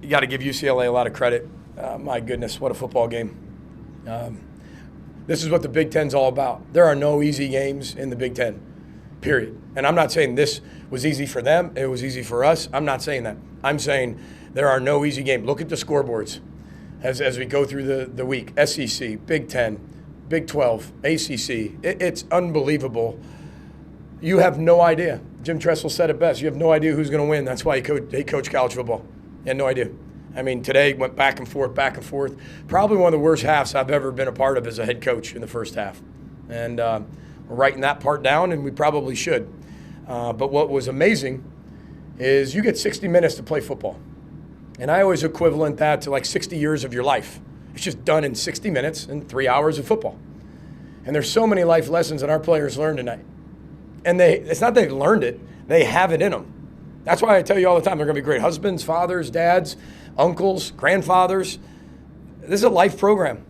You got to give UCLA a lot of credit. My goodness, what a football game. This is what the Big Ten's all about. There are no easy games in the Big Ten, period. And I'm not saying this was easy for them, it was easy for us. I'm not saying that. I'm saying there are no easy games. Look at the scoreboards as we go through the week. SEC, Big Ten, Big 12, ACC. It's unbelievable. You have no idea. Jim Tressel said it best. You have no idea who's going to win. That's why he coached college football. He had no idea. I mean, today went back and forth, back and forth. Probably one of the worst halves I've ever been a part of as a head coach in the first half. And we're writing that part down, and we probably should. But what was amazing is you get 60 minutes to play football. And I always equivalent that to like 60 years of your life. It's just done in 60 minutes and 3 hours of football. And there's so many life lessons that our players learned tonight. And it's not they learned it, they have it in them. That's why I tell you all the time, they're going to be great husbands, fathers, dads, uncles, grandfathers. This is a life program.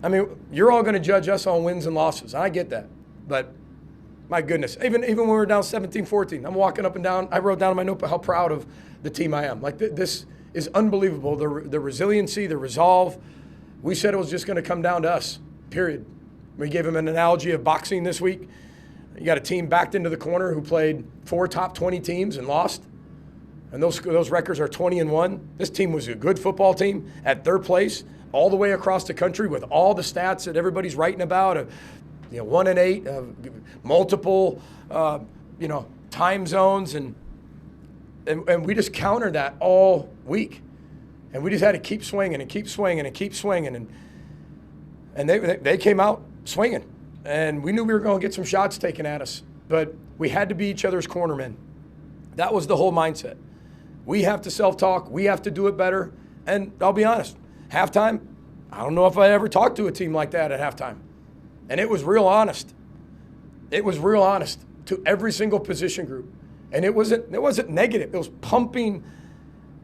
I mean, you're all going to judge us on wins and losses. I get that. But my goodness, even when we were down 17-14, I'm walking up and down. I wrote down in my notebook how proud of the team I am. Like, this is unbelievable. The resiliency, the resolve. We said it was just going to come down to us, period. We gave him an analogy of boxing this week. You got a team backed into the corner who played 4 top 20 teams and lost. And those records are 20-1. This team was a good football team at third place all the way across the country with all the stats that everybody's writing about. 1-8, multiple, time zones, and we just countered that all week, and we just had to keep swinging and keep swinging and keep swinging, and they came out swinging, and we knew we were going to get some shots taken at us, but we had to be each other's cornermen. That was the whole mindset. We have to self-talk. We have to do it better. And I'll be honest, halftime, I don't know if I ever talked to a team like that at halftime. And it was real honest. It was real honest to every single position group. And it wasn't negative. It was pumping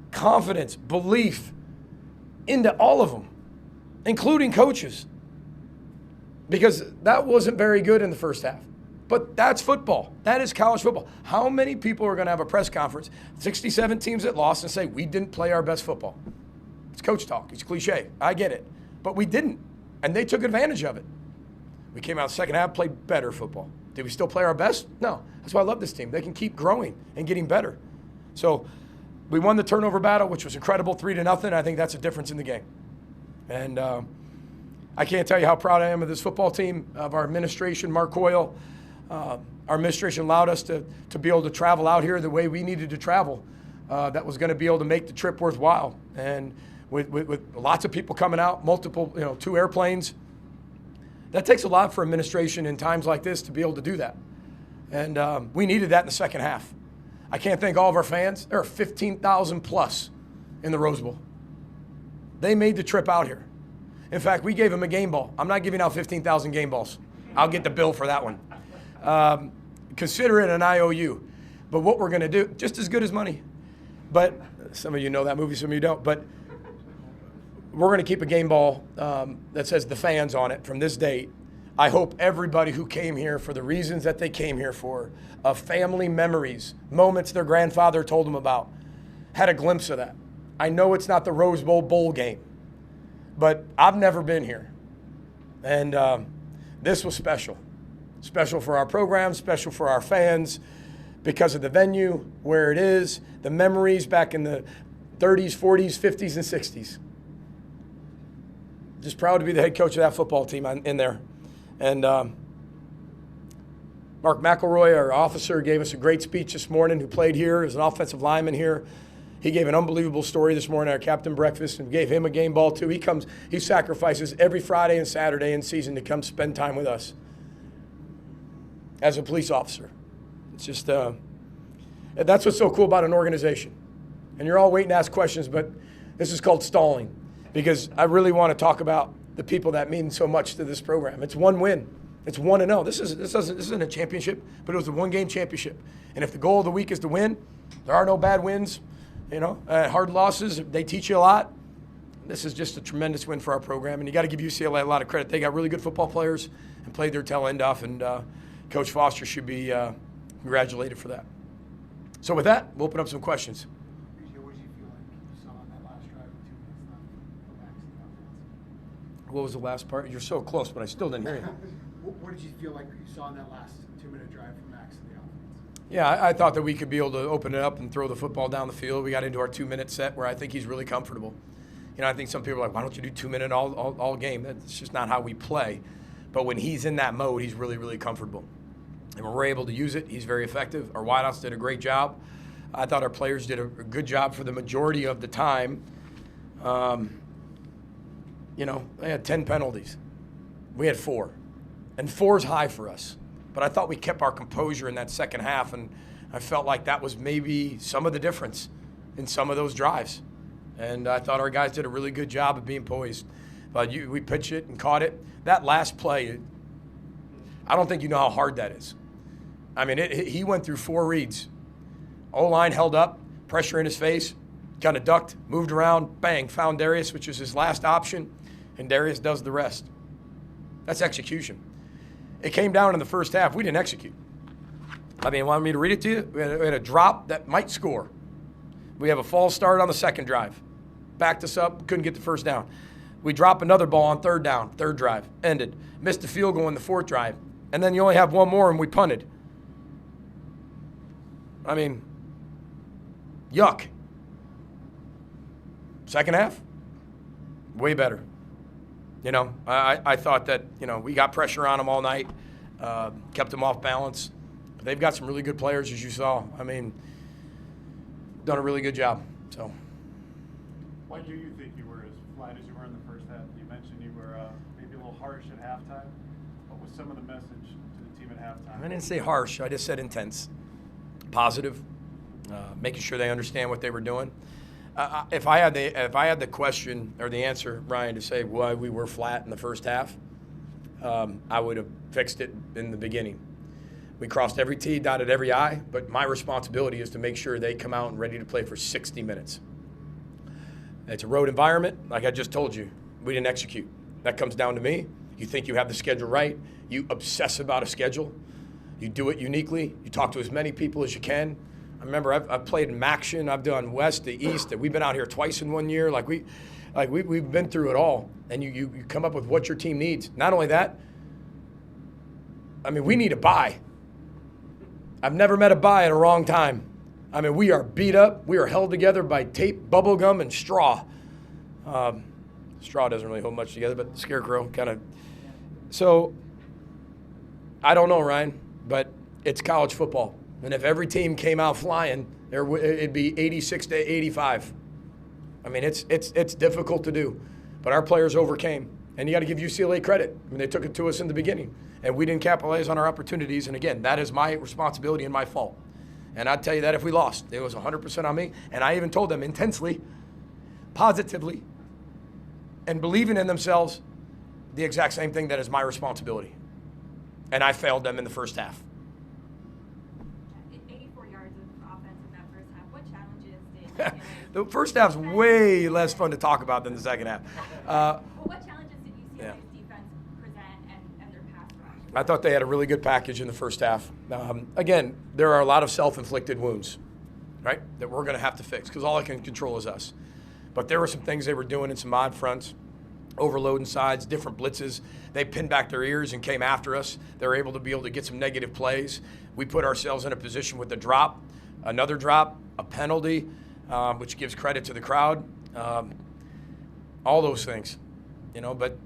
confidence, belief into all of them, including coaches. Because that wasn't very good in the first half. But that's football. That is college football. How many people are going to have a press conference, 67 teams that lost, and say, we didn't play our best football? It's coach talk. It's cliche. I get it. But we didn't. And they took advantage of it. We came out second half, played better football. Did we still play our best? No. That's why I love this team. They can keep growing and getting better. So we won the turnover battle, which was incredible, 3-0. I think that's a difference in the game. And I can't tell you how proud I am of this football team, of our administration, Mark Coyle. Our administration allowed us to be able to travel out here the way we needed to travel. That was going to be able to make the trip worthwhile. And with lots of people coming out, multiple, 2 airplanes, that takes a lot for administration in times like this to be able to do that. And we needed that in the second half. I can't thank all of our fans. There are 15,000 plus in the Rose Bowl. They made the trip out here. In fact, we gave them a game ball. I'm not giving out 15,000 game balls. I'll get the bill for that one. Consider it an IOU. But what we're going to do, just as good as money. But some of you know that movie, some of you don't. But we're going to keep a game ball that says the fans on it from this date. I hope everybody who came here for the reasons that they came here for, of family memories, moments their grandfather told them about, had a glimpse of that. I know it's not the Rose Bowl game, but I've never been here. And this was special. Special for our program, special for our fans because of the venue, where it is, the memories back in the 30s, 40s, 50s, and 60s. Just proud to be the head coach of that football team in there. And Mark McElroy, our officer, gave us a great speech this morning, who played here as an offensive lineman here. He gave an unbelievable story this morning at our captain breakfast and gave him a game ball too. He sacrifices every Friday and Saturday in season to come spend time with us as a police officer. It's just, that's what's so cool about an organization. And you're all waiting to ask questions, but this is called stalling, because I really want to talk about the people that mean so much to this program. It's one win. It's 1-0. This isn't a championship, but it was a one-game championship. And if the goal of the week is to win, there are no bad wins. Hard losses, they teach you a lot. This is just a tremendous win for our program, and you got to give UCLA a lot of credit. They got really good football players and played their tail end off, and Coach Foster should be congratulated for that. So with that, we'll open up some questions. What did you feel like you saw on that last drive? What was the last part? You're so close, but I still didn't hear you. What did you feel like you saw in that last 2-minute drive from Max in the offense? Yeah, I thought that we could be able to open it up and throw the football down the field. We got into our 2-minute set where I think he's really comfortable. I think some people are like, why don't you do 2-minute all game? That's just not how we play. But when he's in that mode, he's really, really comfortable. And when we're able to use it, he's very effective. Our wideouts did a great job. I thought our players did a good job for the majority of the time. They had 10 penalties. We had 4. And 4 is high for us. But I thought we kept our composure in that second half, and I felt like that was maybe some of the difference in some of those drives. And I thought our guys did a really good job of being poised. But we pitched it and caught it. That last play, I don't think you know how hard that is. I mean, he went through 4 reads. O-line held up, pressure in his face, kind of ducked, moved around, bang, found Darius, which was his last option, and Darius does the rest. That's execution. It came down in the first half. We didn't execute. I mean, want me to read it to you? We had a drop that might score. We have a false start on the second drive. Backed us up, couldn't get the first down. We drop another ball on third down, third drive, ended. Missed the field goal in the fourth drive. And then you only have one more and we punted. I mean, yuck. Second half, way better. I thought that, we got pressure on them all night, kept them off balance. But they've got some really good players, as you saw. I mean, done a really good job. So, why do you think you were as flat as you were in the first half? You mentioned you were maybe a little harsh at halftime. What was some of the message to the team at halftime? I didn't say harsh. I just said intense, positive, making sure they understand what they were doing. If I had the question or the answer, Ryan, to say why we were flat in the first half, I would have fixed it in the beginning. We crossed every T, dotted every I, but my responsibility is to make sure they come out and ready to play for 60 minutes. It's a road environment. Like I just told you, we didn't execute. That comes down to me. You think you have the schedule right. You obsess about a schedule. You do it uniquely. You talk to as many people as you can. I remember I've played in Maction. I've done West to East. We've been out here twice in 1 year. We've been through it all. And you come up with what your team needs. Not only that, I mean, we need a bye. I've never met a bye at a wrong time. I mean, we are beat up. We are held together by tape, bubble gum, and straw. Straw doesn't really hold much together, but the scarecrow kind of. So, I don't know, Ryan, but it's college football. And if every team came out flying, it'd be 86 to 85. I mean, it's difficult to do, but our players overcame. And you got to give UCLA credit. I mean, they took it to us in the beginning, and we didn't capitalize on our opportunities. And again, that is my responsibility and my fault. And I'd tell you that if we lost, it was 100% on me. And I even told them intensely, positively, and believing in themselves, the exact same thing that is my responsibility. And I failed them in the first half. 84 yards of offense in that first half. What challenges did The first half's way less fun to talk about than the second half. what challenges did UCLA's defense present and their pass rush? I thought they had a really good package in the first half. Again, there are a lot of self-inflicted wounds, right, that we're going to have to fix because all I can control is us. But there were some things they were doing in some odd fronts, overloading sides, different blitzes. They pinned back their ears and came after us. They were able to get some negative plays. We put ourselves in a position with a drop, another drop, a penalty, which gives credit to the crowd. All those things, but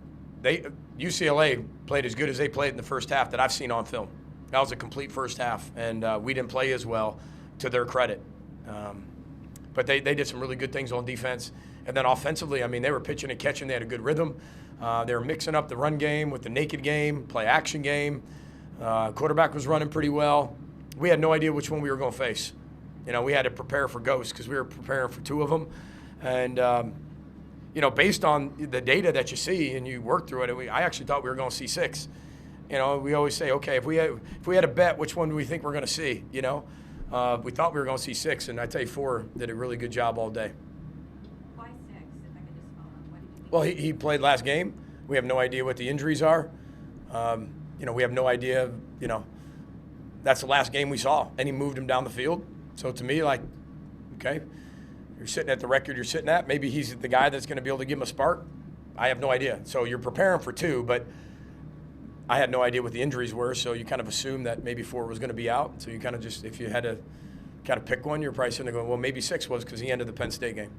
UCLA played as good as they played in the first half that I've seen on film. That was a complete first half, and we didn't play as well, to their credit. But they did some really good things on defense. And then offensively, I mean, they were pitching and catching. They had a good rhythm. They were mixing up the run game with the naked game, play-action game. Quarterback was running pretty well. We had no idea which one we were going to face. We had to prepare for ghosts because we were preparing for 2 of them. And, based on the data that you see and you work through it, I actually thought we were going to see 6. We always say, okay, if we had a bet, which one do we think we're going to see? We thought we were going to see 6, and I tell you 4 did a really good job all day. Why 6, if I could just follow up? What did you think? Well, he played last game. We have no idea what the injuries are. We have no idea, that's the last game we saw, and he moved him down the field. So to me, okay, you're sitting at the record you're sitting at. Maybe he's the guy that's going to be able to give him a spark. I have no idea. So you're preparing for 2, but I had no idea what the injuries were, so you kind of assumed that maybe 4 was going to be out. So you kind of just, if you had to kind of pick one, you're probably sitting there going, well, maybe 6 was because he ended the Penn State game.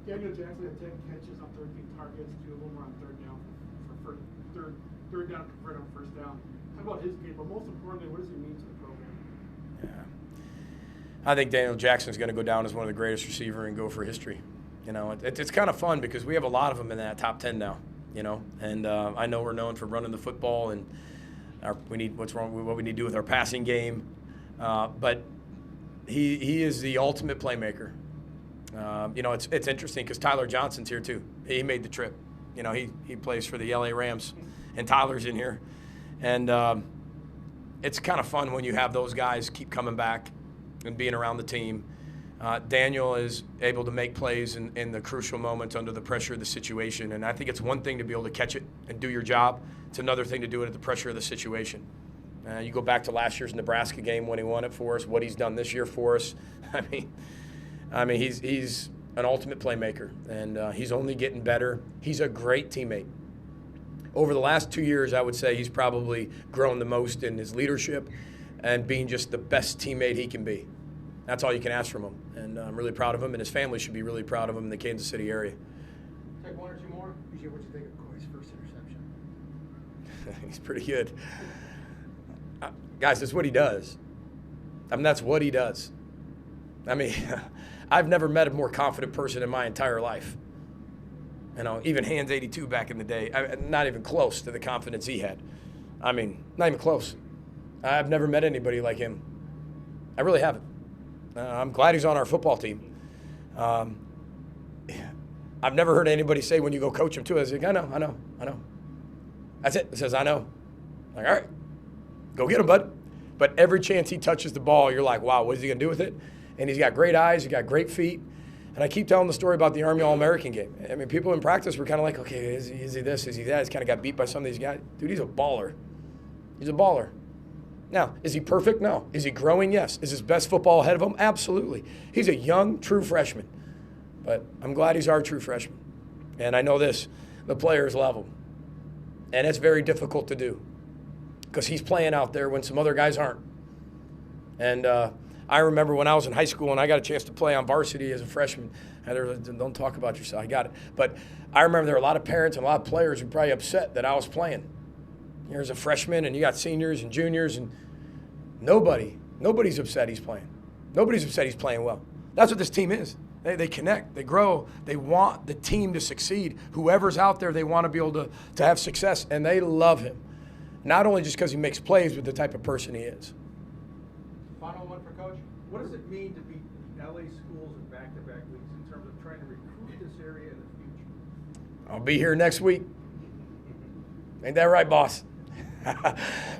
Daniel Jackson had 10 catches on 13 targets, 2 of them were on third down for third down converted on first down. How about his game? But most importantly, what does he mean to the program? Yeah. I think Daniel Jackson's going to go down as one of the greatest receiver in Gopher history. You know, it's kind of fun because we have a lot of them in that top 10 now. You know, and I know we're known for running the football and what we need to do with our passing game, but he is the ultimate playmaker. You know, it's interesting because Tyler Johnson's here too. He made the trip. You know, he plays for the LA Rams, and Tyler's in here, and it's kind of fun when you have those guys keep coming back and being around the team. Daniel is able to make plays in the crucial moments under the pressure of the situation, and I think it's one thing to be able to catch it and do your job. It's another thing to do it at the pressure of the situation. You go back to last year's Nebraska game when he won it for us, what he's done this year for us. I mean, he's an ultimate playmaker, and he's only getting better. He's a great teammate. Over the last 2 years, I would say he's probably grown the most in his leadership and being just the best teammate he can be. That's all you can ask from him, and I'm really proud of him, and his family should be really proud of him in the Kansas City area. Take 1 or 2 more. BJ, what do you think of Coy's first interception? He's pretty good. Guys, that's what he does. I mean, that's what he does. I mean, I've never met a more confident person in my entire life. You know, even Hands 82 back in the day, not even close to the confidence he had. I mean, not even close. I've never met anybody like him. I really haven't. I'm glad he's on our football team. I've never heard anybody say when you go coach him too, I was like, I know. That's it. It says, I know. Like, all right, go get him, bud. But every chance he touches the ball, you're like, wow, what is he going to do with it? And he's got great eyes. He's got great feet. And I keep telling the story about the Army All-American game. I mean, people in practice were kind of like, okay, is he this? Is he that? He's kind of got beat by some of these guys. Dude, he's a baller. He's a baller. Now, is he perfect? No. Is he growing? Yes. Is his best football ahead of him? Absolutely. He's a young, true freshman. But I'm glad he's our true freshman. And I know this, the players love him. And it's very difficult to do because he's playing out there when some other guys aren't. And I remember when I was in high school and I got a chance to play on varsity as a freshman. And don't talk about yourself. I got it. But I remember there were a lot of parents and a lot of players who were probably upset that I was playing. Here's a freshman, and you got seniors and juniors, and nobody's upset he's playing. Nobody's upset he's playing well. That's what this team is. They connect, they grow, they want the team to succeed. Whoever's out there, they want to be able to have success, and they love him. Not only just because he makes plays, but the type of person he is. Final one for Coach. What does it mean to beat the LA schools in back-to-back weeks in terms of trying to recruit this area in the future? I'll be here next week. Ain't that right, boss?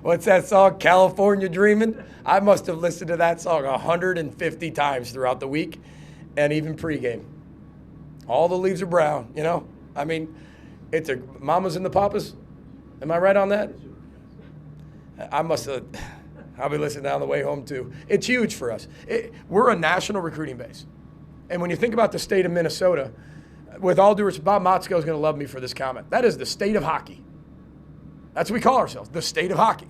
What's that song, California Dreamin'? I must have listened to that song 150 times throughout the week and even pregame. All the leaves are brown, you know? I mean, it's a mamas and the papas. Am I right on that? I'll be listening on the way home too. It's huge for us. We're a national recruiting base. And when you think about the state of Minnesota, with all due respect, Bob Motzko is going to love me for this comment. That is the state of hockey. That's what we call ourselves, the state of hockey.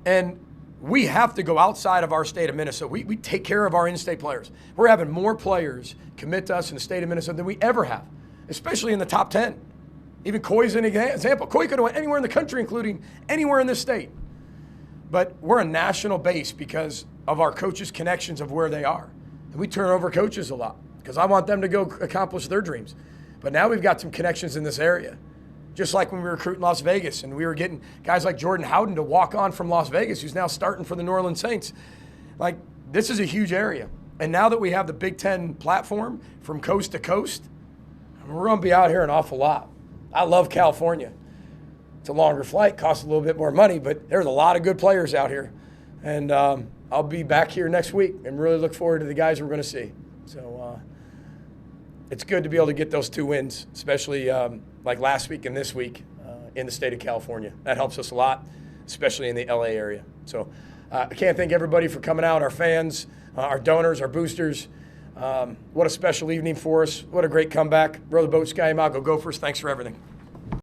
And we have to go outside of our state of Minnesota. We take care of our in-state players. We're having more players commit to us in the state of Minnesota than we ever have, especially in the top 10. Even Coy's an example. Coy could have went anywhere in the country, including anywhere in this state. But we're a national base because of our coaches' connections of where they are. And we turn over coaches a lot because I want them to go accomplish their dreams. But now we've got some connections in this area. Just like when we were recruiting Las Vegas and we were getting guys like Jordan Howden to walk on from Las Vegas, who's now starting for the New Orleans Saints. Like, this is a huge area. And now that we have the Big Ten platform from coast to coast, we're going to be out here an awful lot. I love California. It's a longer flight, costs a little bit more money, but there's a lot of good players out here. And I'll be back here next week and really look forward to the guys we're going to see. So it's good to be able to get those 2 wins, especially like last week and this week in the state of California. That helps us a lot, especially in the LA area. So I can't thank everybody for coming out, our fans, our donors, our boosters. What a special evening for us. What a great comeback. Row the boat, Sky Mile. Go Gophers. Thanks for everything.